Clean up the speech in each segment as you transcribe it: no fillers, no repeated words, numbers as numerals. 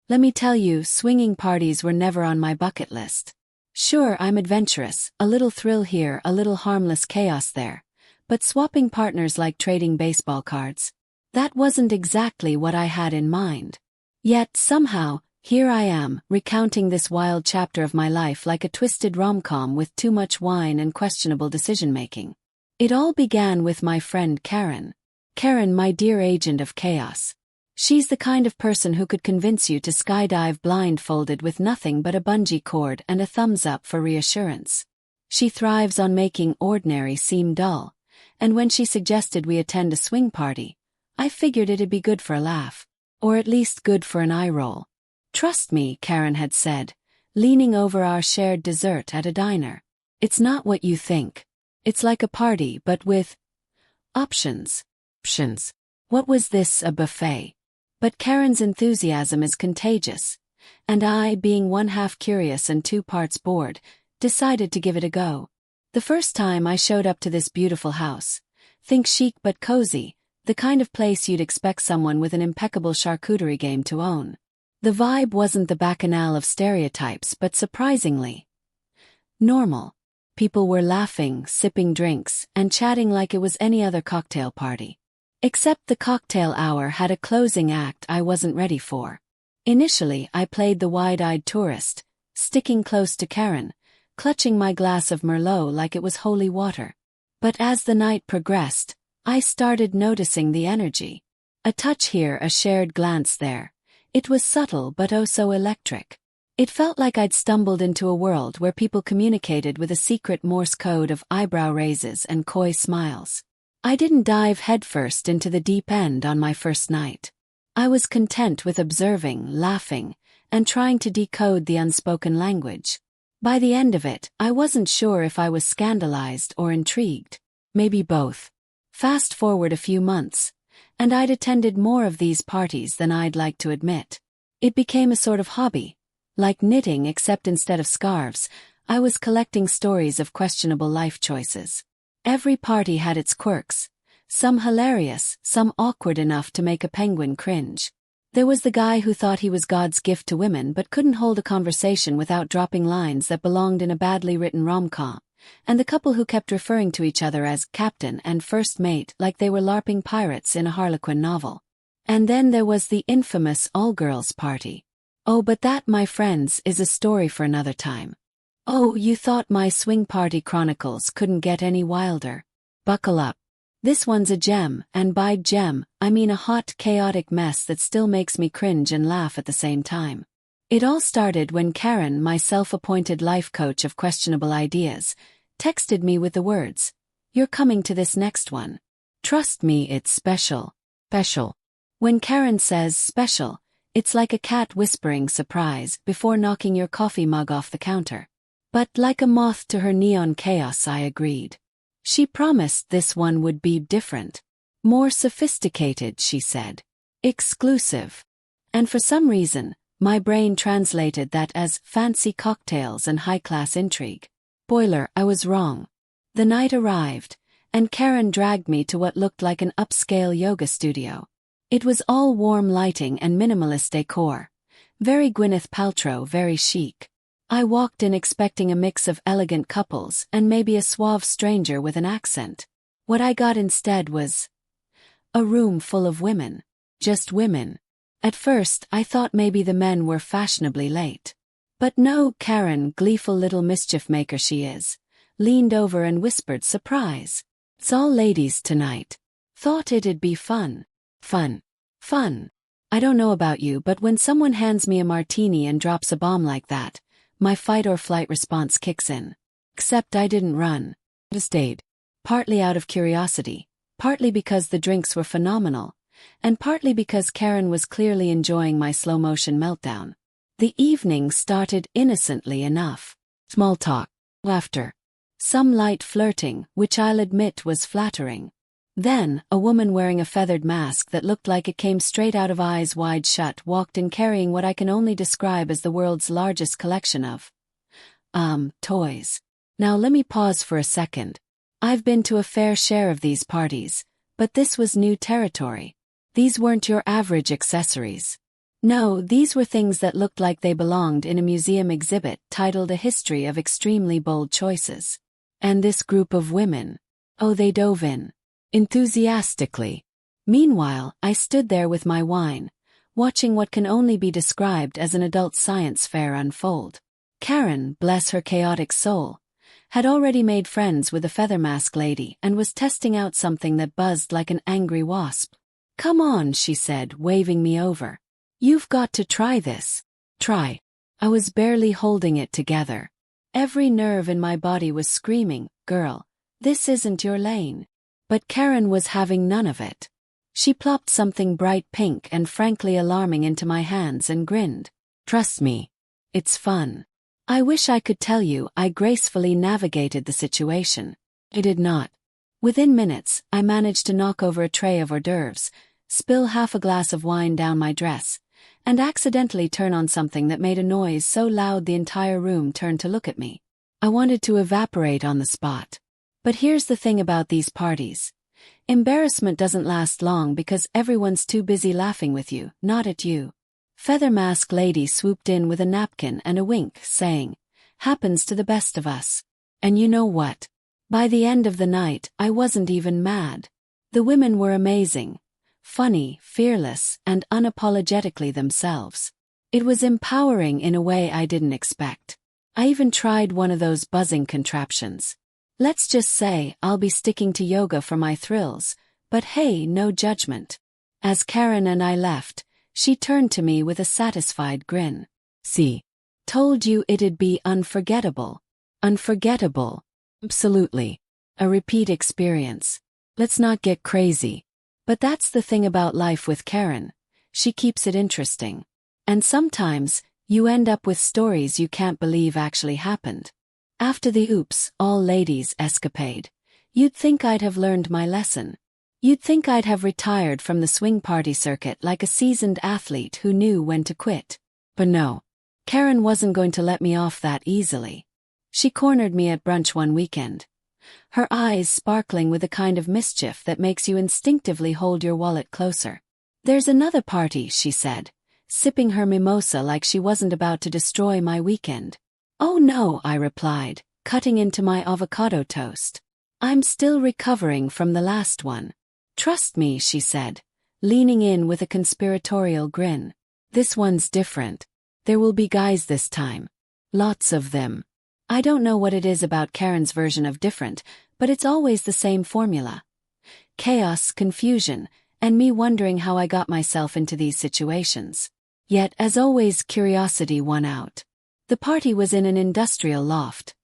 Let me tell you, swinging parties were never on my bucket list. Sure, I'm adventurous, a little thrill here, a little harmless chaos there. But swapping partners like trading baseball cards, that wasn't exactly what I had in mind. Yet, somehow, here I am, recounting this wild chapter of my life like a twisted rom-com with too much wine and questionable decision-making. It all began with my friend Karen. Karen, my dear agent of chaos. She's the kind of person who could convince you to skydive blindfolded with nothing but a bungee cord and a thumbs up for reassurance. She thrives on making ordinary seem dull, and when she suggested we attend a swing party, I figured it'd be good for a laugh, or at least good for an eye roll. Trust me, Karen had said, leaning over our shared dessert at a diner. It's not what you think. It's like a party but with options. What was this, a buffet? But Karen's enthusiasm is contagious, and I, being one half curious and 2 parts bored, decided to give it a go. The first time I showed up to this beautiful house, think chic but cozy, the kind of place you'd expect someone with an impeccable charcuterie game to own. The vibe wasn't the bacchanal of stereotypes but surprisingly normal. People were laughing, sipping drinks, and chatting like it was any other cocktail party. Except the cocktail hour had a closing act I wasn't ready for. Initially, I played the wide-eyed tourist, sticking close to Karen, clutching my glass of Merlot like it was holy water. But as the night progressed, I started noticing the energy. A touch here, a shared glance there. It was subtle but oh so electric. It felt like I'd stumbled into a world where people communicated with a secret Morse code of eyebrow raises and coy smiles. I didn't dive headfirst into the deep end on my first night. I was content with observing, laughing, and trying to decode the unspoken language. By the end of it, I wasn't sure if I was scandalized or intrigued. Maybe both. Fast forward a few months, and I'd attended more of these parties than I'd like to admit. It became a sort of hobby. Like knitting, except instead of scarves, I was collecting stories of questionable life choices. Every party had its quirks, some hilarious, some awkward enough to make a penguin cringe. There was the guy who thought he was God's gift to women but couldn't hold a conversation without dropping lines that belonged in a badly written rom-com, and the couple who kept referring to each other as captain and first mate like they were LARPing pirates in a Harlequin novel. And then there was the infamous all-girls party. Oh, but that, my friends, is a story for another time. Oh, you thought my swing party chronicles couldn't get any wilder? Buckle up. This one's a gem, and by gem, I mean a hot, chaotic mess that still makes me cringe and laugh at the same time. It all started when Karen, my self-appointed life coach of questionable ideas, texted me with the words, "You're coming to this next one. Trust me, it's special." Special. When Karen says special, it's like a cat whispering surprise before knocking your coffee mug off the counter. But like a moth to her neon chaos, I agreed. She promised this one would be different. More sophisticated, she said. Exclusive. And for some reason, my brain translated that as fancy cocktails and high-class intrigue. Spoiler, I was wrong. The night arrived, and Karen dragged me to what looked like an upscale yoga studio. It was all warm lighting and minimalist decor. Very Gwyneth Paltrow, very chic. I walked in expecting a mix of elegant couples and maybe a suave stranger with an accent. What I got instead was a room full of women. Just women. At first, I thought maybe the men were fashionably late. But no, Karen, gleeful little mischief maker she is, leaned over and whispered, "Surprise. It's all ladies tonight. Thought it'd be fun." Fun. I don't know about you, but when someone hands me a martini and drops a bomb like that, my fight or flight response kicks in. Except I didn't run. I stayed. Partly out of curiosity, partly because the drinks were phenomenal, and partly because Karen was clearly enjoying my slow-motion meltdown. The evening started innocently enough. Small talk, laughter, some light flirting, which I'll admit was flattering. Then, a woman wearing a feathered mask that looked like it came straight out of Eyes Wide Shut walked in carrying what I can only describe as the world's largest collection of toys. Now let me pause for a second. I've been to a fair share of these parties, but this was new territory. These weren't your average accessories. No, these were things that looked like they belonged in a museum exhibit titled A History of Extremely Bold Choices. And this group of women. Oh, they dove in. Enthusiastically. Meanwhile, I stood there with my wine, watching what can only be described as an adult science fair unfold. Karen, bless her chaotic soul, had already made friends with the feather mask lady and was testing out something that buzzed like an angry wasp. "Come on," she said, waving me over. "You've got to try this." Try. I was barely holding it together. Every nerve in my body was screaming, "Girl, this isn't your lane." But Karen was having none of it. She plopped something bright pink and frankly alarming into my hands and grinned. "Trust me. It's fun." I wish I could tell you I gracefully navigated the situation. I did not. Within minutes, I managed to knock over a tray of hors d'oeuvres, spill half a glass of wine down my dress, and accidentally turn on something that made a noise so loud the entire room turned to look at me. I wanted to evaporate on the spot. But here's the thing about these parties. Embarrassment doesn't last long because everyone's too busy laughing with you, not at you. Feather mask lady swooped in with a napkin and a wink, saying, "Happens to the best of us." And you know what? By the end of the night, I wasn't even mad. The women were amazing. Funny, fearless, and unapologetically themselves. It was empowering in a way I didn't expect. I even tried one of those buzzing contraptions. Let's just say I'll be sticking to yoga for my thrills, but hey, no judgment. As Karen and I left, she turned to me with a satisfied grin. "See? Told you it'd be unforgettable." Unforgettable. Absolutely. A repeat experience. Let's not get crazy. But that's the thing about life with Karen. She keeps it interesting. And sometimes, you end up with stories you can't believe actually happened. After the oops, all ladies escapade, you'd think I'd have learned my lesson. You'd think I'd have retired from the swing party circuit like a seasoned athlete who knew when to quit. But no. Karen wasn't going to let me off that easily. She cornered me at brunch one weekend. Her eyes sparkling with a kind of mischief that makes you instinctively hold your wallet closer. "There's another party," she said, sipping her mimosa like she wasn't about to destroy my weekend. "Oh no," I replied, cutting into my avocado toast. "I'm still recovering from the last one." "Trust me," she said, leaning in with a conspiratorial grin. "This one's different. There will be guys this time. Lots of them." I don't know what it is about Karen's version of different, but it's always the same formula. Chaos, confusion, and me wondering how I got myself into these situations. Yet, as always, curiosity won out. The party was in an industrial loft.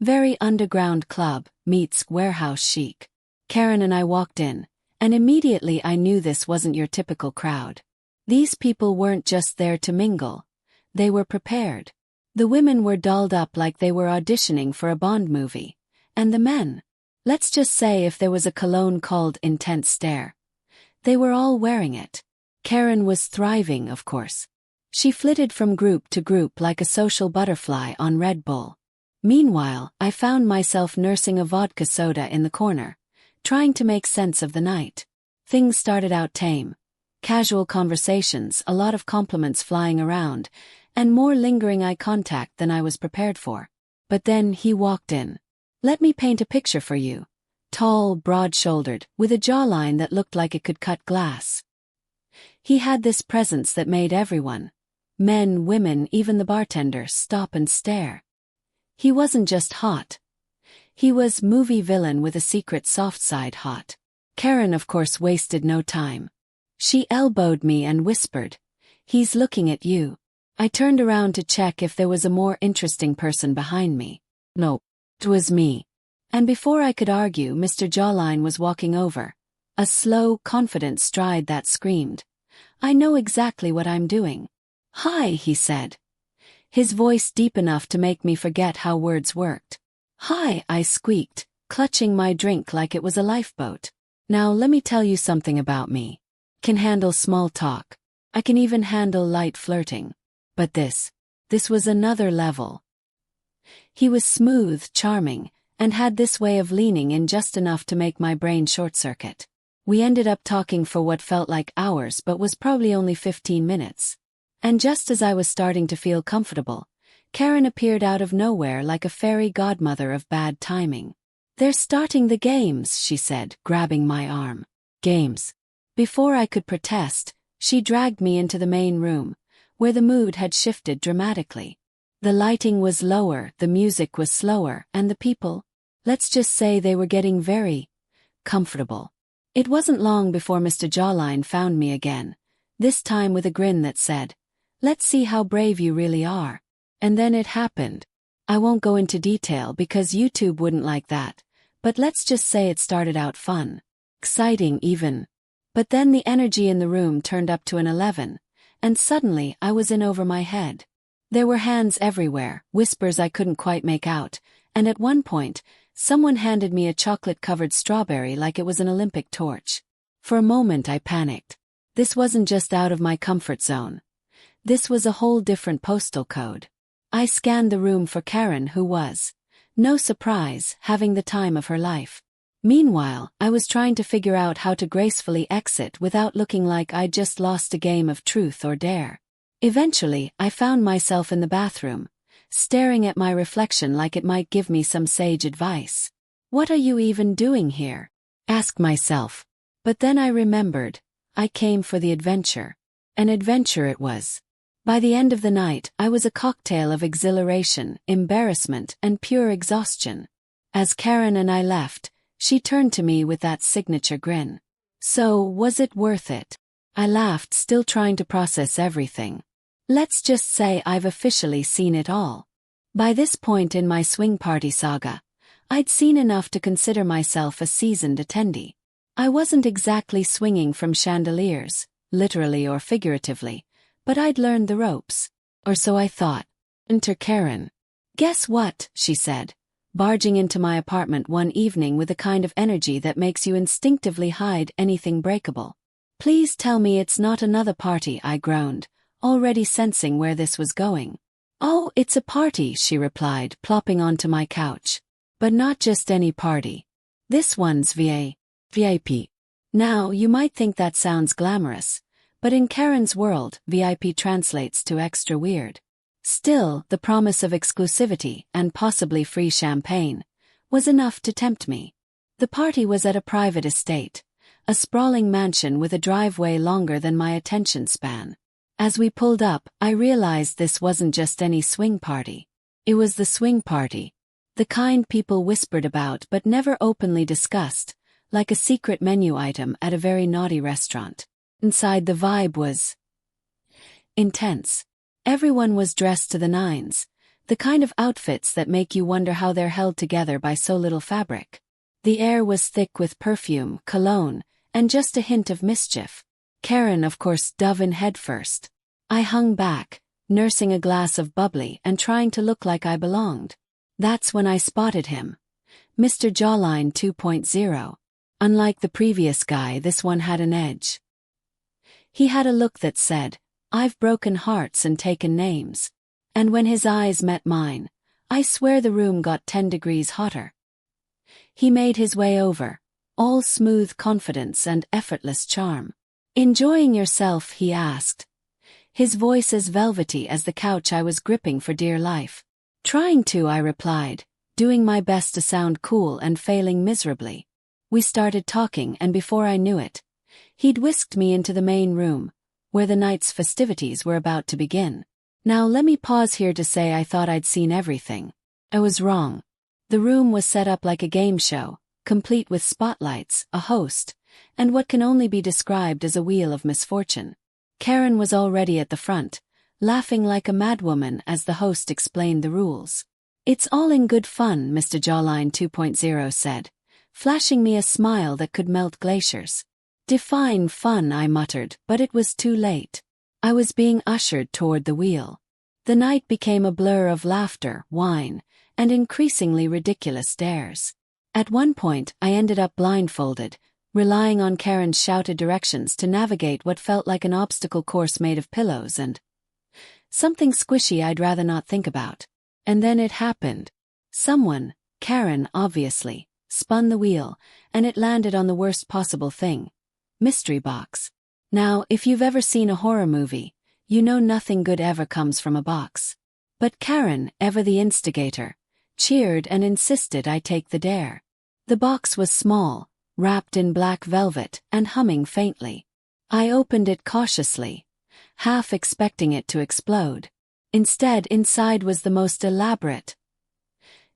Very underground club, meets warehouse chic. Karen and I walked in, and immediately I knew this wasn't your typical crowd. These people weren't just there to mingle. They were prepared. The women were dolled up like they were auditioning for a Bond movie. And the men? Let's just say if there was a cologne called Intense Stare. They were all wearing it. Karen was thriving, of course. She flitted from group to group like a social butterfly on Red Bull. Meanwhile, I found myself nursing a vodka soda in the corner, trying to make sense of the night. Things started out tame. Casual conversations, a lot of compliments flying around, and more lingering eye contact than I was prepared for. But then he walked in. Let me paint a picture for you. Tall, broad-shouldered, with a jawline that looked like it could cut glass. He had this presence that made everyone, men, women, even the bartender, stop and stare. He wasn't just hot. He was movie villain with a secret soft side hot. Karen, of course, wasted no time. She elbowed me and whispered, "He's looking at you." I turned around to check if there was a more interesting person behind me. No, it was me. And before I could argue, Mr. Jawline was walking over. A slow, confident stride that screamed, "I know exactly what I'm doing." "Hi," he said. His voice deep enough to make me forget how words worked. "Hi," I squeaked, clutching my drink like it was a lifeboat. Now let me tell you something about me. Can handle small talk. I can even handle light flirting. But this was another level. He was smooth, charming, and had this way of leaning in just enough to make my brain short-circuit. We ended up talking for what felt like hours but was probably only 15 minutes. And just as I was starting to feel comfortable, Karen appeared out of nowhere like a fairy godmother of bad timing. "They're starting the games," she said, grabbing my arm. "Games?" Before I could protest, she dragged me into the main room, where the mood had shifted dramatically. The lighting was lower, the music was slower, and the people, let's just say they were getting very comfortable. It wasn't long before Mr. Jawline found me again, this time with a grin that said, "Let's see how brave you really are." And then it happened. I won't go into detail because YouTube wouldn't like that, but let's just say it started out fun. Exciting even. But then the energy in the room turned up to an 11, and suddenly I was in over my head. There were hands everywhere, whispers I couldn't quite make out, and at one point, someone handed me a chocolate-covered strawberry like it was an Olympic torch. For a moment I panicked. This wasn't just out of my comfort zone. This was a whole different postal code. I scanned the room for Karen, who was, no surprise, having the time of her life. Meanwhile, I was trying to figure out how to gracefully exit without looking like I'd just lost a game of truth or dare. Eventually, I found myself in the bathroom, staring at my reflection like it might give me some sage advice. "What are you even doing here?" asked myself. But then I remembered, I came for the adventure. An adventure it was. By the end of the night, I was a cocktail of exhilaration, embarrassment, and pure exhaustion. As Karen and I left, she turned to me with that signature grin. "So, was it worth it?" I laughed, still trying to process everything. "Let's just say I've officially seen it all." By this point in my swing party saga, I'd seen enough to consider myself a seasoned attendee. I wasn't exactly swinging from chandeliers, literally or figuratively, but I'd learned the ropes. Or so I thought. Enter Karen. "Guess what?" she said, barging into my apartment one evening with a kind of energy that makes you instinctively hide anything breakable. "Please tell me it's not another party," I groaned, already sensing where this was going. "Oh, it's a party," she replied, plopping onto my couch. "But not just any party. This one's VIP. Now, you might think that sounds glamorous, but in Karen's world, VIP translates to extra weird. Still, the promise of exclusivity, and possibly free champagne, was enough to tempt me. The party was at a private estate, a sprawling mansion with a driveway longer than my attention span. As we pulled up, I realized this wasn't just any swing party. It was the swing party. The kind people whispered about but never openly discussed, like a secret menu item at a very naughty restaurant. Inside, the vibe was intense. Everyone was dressed to the nines, the kind of outfits that make you wonder how they're held together by so little fabric. The air was thick with perfume, cologne, and just a hint of mischief. Karen, of course, dove in headfirst. I hung back, nursing a glass of bubbly and trying to look like I belonged. That's when I spotted him. Mr. Jawline 2.0. Unlike the previous guy, this one had an edge. He had a look that said, "I've broken hearts and taken names." And when his eyes met mine, I swear the room got 10 degrees hotter. He made his way over, all smooth confidence and effortless charm. "Enjoying yourself?" he asked, his voice as velvety as the couch I was gripping for dear life. "Trying to," I replied, doing my best to sound cool and failing miserably. We started talking, and before I knew it, he'd whisked me into the main room, where the night's festivities were about to begin. Now let me pause here to say I thought I'd seen everything. I was wrong. The room was set up like a game show, complete with spotlights, a host, and what can only be described as a wheel of misfortune. Karen was already at the front, laughing like a madwoman as the host explained the rules. "It's all in good fun," Mr. Jawline 2.0 said, flashing me a smile that could melt glaciers. "Define fun," I muttered, but it was too late. I was being ushered toward the wheel. The night became a blur of laughter, wine, and increasingly ridiculous dares. At one point, I ended up blindfolded, relying on Karen's shouted directions to navigate what felt like an obstacle course made of pillows and something squishy I'd rather not think about. And then it happened. Someone, Karen obviously, spun the wheel, and it landed on the worst possible thing. Mystery box. Now, if you've ever seen a horror movie, You know nothing good ever comes from a box. But Karen, ever the instigator, cheered and insisted I take the dare. The box was small, wrapped in black velvet and humming faintly. I opened it cautiously, half expecting it to explode. Instead, inside was the most elaborate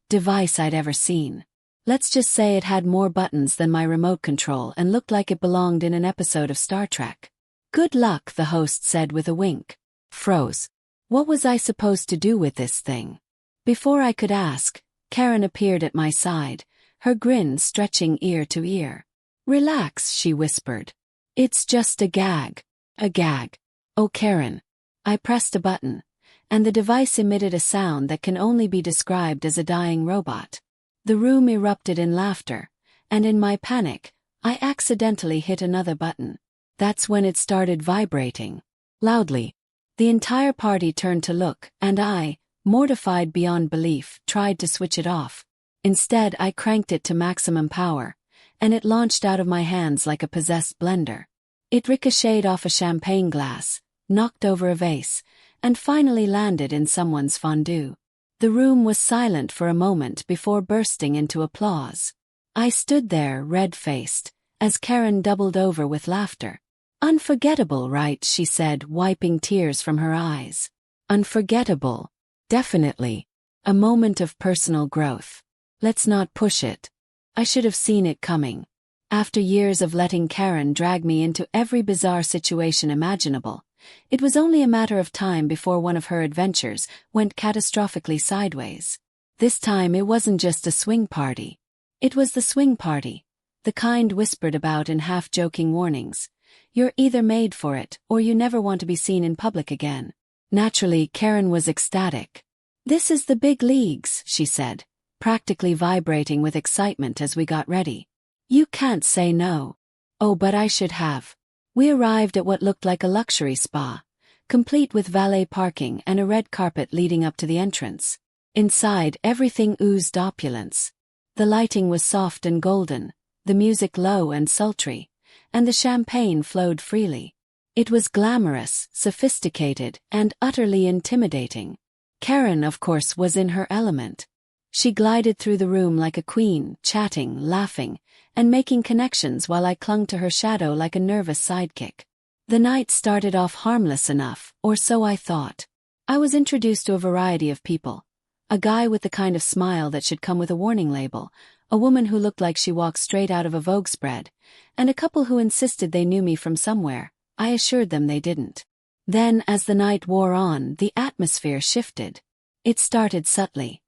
device I'd ever seen. Let's just say it had more buttons than my remote control and looked like it belonged in an episode of Star Trek. Good luck, the host said with a wink. Froze. What was I supposed to do with this thing? Before I could ask, Karen appeared at my side, her grin stretching ear to ear. Relax, she whispered. It's just a gag. A gag. Oh, Karen. I pressed a button, and the device emitted a sound that can only be described as a dying robot. The room erupted in laughter, and in my panic, I accidentally hit another button. That's when it started vibrating. Loudly. The entire party turned to look, and I, mortified beyond belief, tried to switch it off. Instead, I cranked it to maximum power, and it launched out of my hands like a possessed blender. It ricocheted off a champagne glass, knocked over a vase, and finally landed in someone's fondue. The room was silent for a moment before bursting into applause. I stood there, red-faced, as Karen doubled over with laughter. Unforgettable, right? She said, wiping tears from her eyes. Unforgettable. Definitely. A moment of personal growth. Let's not push it. I should have seen it coming. After years of letting Karen drag me into every bizarre situation imaginable, it was only a matter of time before one of her adventures went catastrophically sideways. This time it wasn't just a swing party. It was the swing party, the kind whispered about in half-joking warnings. You're either made for it or you never want to be seen in public again. Naturally, Karen was ecstatic. This is the big leagues, she said, practically vibrating with excitement as we got ready. You can't say no. Oh, but I should have. We arrived at what looked like a luxury spa, complete with valet parking and a red carpet leading up to the entrance. Inside, everything oozed opulence. The lighting was soft and golden, the music low and sultry, and the champagne flowed freely. It was glamorous, sophisticated, and utterly intimidating. Karen, of course, was in her element. She glided through the room like a queen, chatting, laughing, and making connections while I clung to her shadow like a nervous sidekick. The night started off harmless enough, or so I thought. I was introduced to a variety of people. A guy with the kind of smile that should come with a warning label, a woman who looked like she walked straight out of a Vogue spread, and a couple who insisted they knew me from somewhere. I assured them they didn't. Then, as the night wore on, the atmosphere shifted. It started subtly.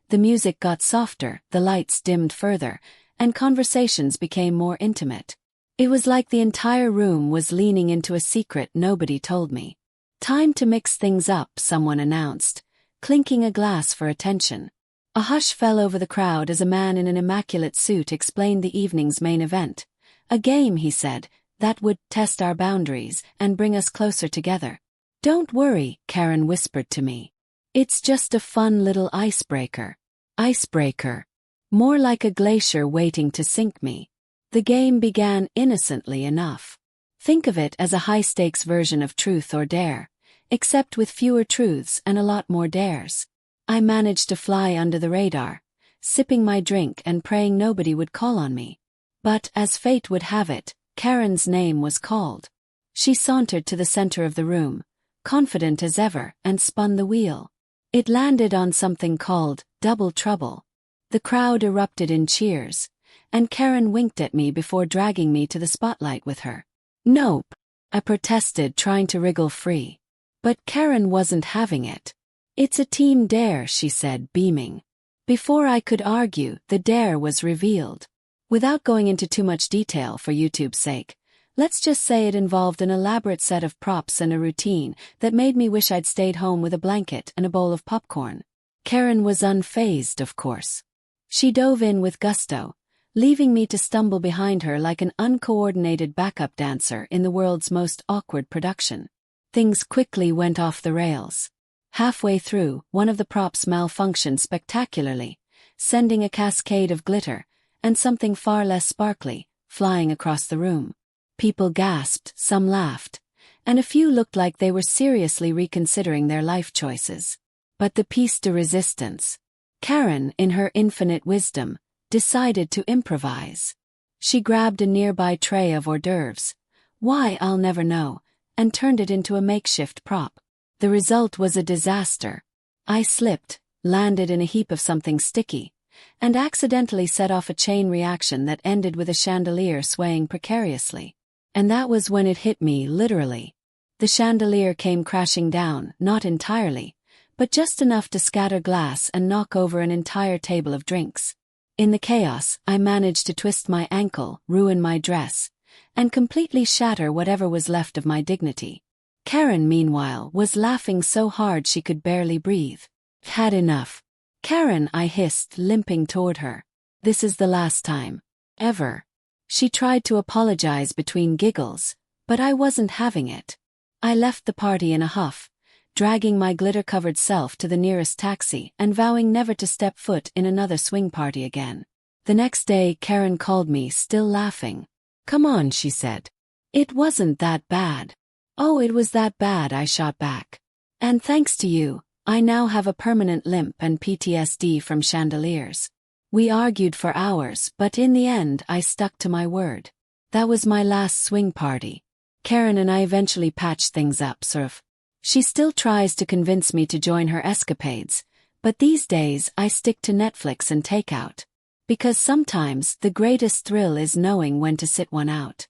The music got softer, the lights dimmed further, and conversations became more intimate. It was like the entire room was leaning into a secret nobody told me. Time to mix things up, someone announced, clinking a glass for attention. A hush fell over the crowd as a man in an immaculate suit explained the evening's main event. A game, he said, that would test our boundaries and bring us closer together. Don't worry, Karen whispered to me. It's just a fun little icebreaker. Icebreaker. More like a glacier waiting to sink me. The game began innocently enough. Think of it as a high-stakes version of Truth or Dare, except with fewer truths and a lot more dares. I managed to fly under the radar, sipping my drink and praying nobody would call on me. But, as fate would have it, Karen's name was called. She sauntered to the center of the room, confident as ever, and spun the wheel. It landed on something called Double Trouble. The crowd erupted in cheers, and Karen winked at me before dragging me to the spotlight with her. Nope, I protested, trying to wriggle free. But Karen wasn't having it. It's a team dare, she said, beaming. Before I could argue, the dare was revealed. Without going into too much detail for YouTube's sake, let's just say it involved an elaborate set of props and a routine that made me wish I'd stayed home with a blanket and a bowl of popcorn. Karen was unfazed, of course. She dove in with gusto, leaving me to stumble behind her like an uncoordinated backup dancer in the world's most awkward production. Things quickly went off the rails. Halfway through, one of the props malfunctioned spectacularly, sending a cascade of glitter, and something far less sparkly, flying across the room. People gasped, some laughed, and a few looked like they were seriously reconsidering their life choices. But the piece de resistance. Karen, in her infinite wisdom, decided to improvise. She grabbed a nearby tray of hors d'oeuvres, why I'll never know, and turned it into a makeshift prop. The result was a disaster. I slipped, landed in a heap of something sticky, and accidentally set off a chain reaction that ended with a chandelier swaying precariously. And that was when it hit me, literally. The chandelier came crashing down, not entirely, but just enough to scatter glass and knock over an entire table of drinks. In the chaos, I managed to twist my ankle, ruin my dress, and completely shatter whatever was left of my dignity. Karen, meanwhile, was laughing so hard she could barely breathe. Had enough. Karen, I hissed, limping toward her. This is the last time. Ever. She tried to apologize between giggles, but I wasn't having it. I left the party in a huff, dragging my glitter-covered self to the nearest taxi and vowing never to step foot in another swing party again. The next day, Karen called me, still laughing. "Come on," she said. "It wasn't that bad." "Oh, it was that bad," I shot back. "And thanks to you, I now have a permanent limp and PTSD from chandeliers." We argued for hours, but in the end I stuck to my word. That was my last swing party. Karen and I eventually patched things up, sort of. She still tries to convince me to join her escapades, but these days I stick to Netflix and takeout. Because sometimes the greatest thrill is knowing when to sit one out.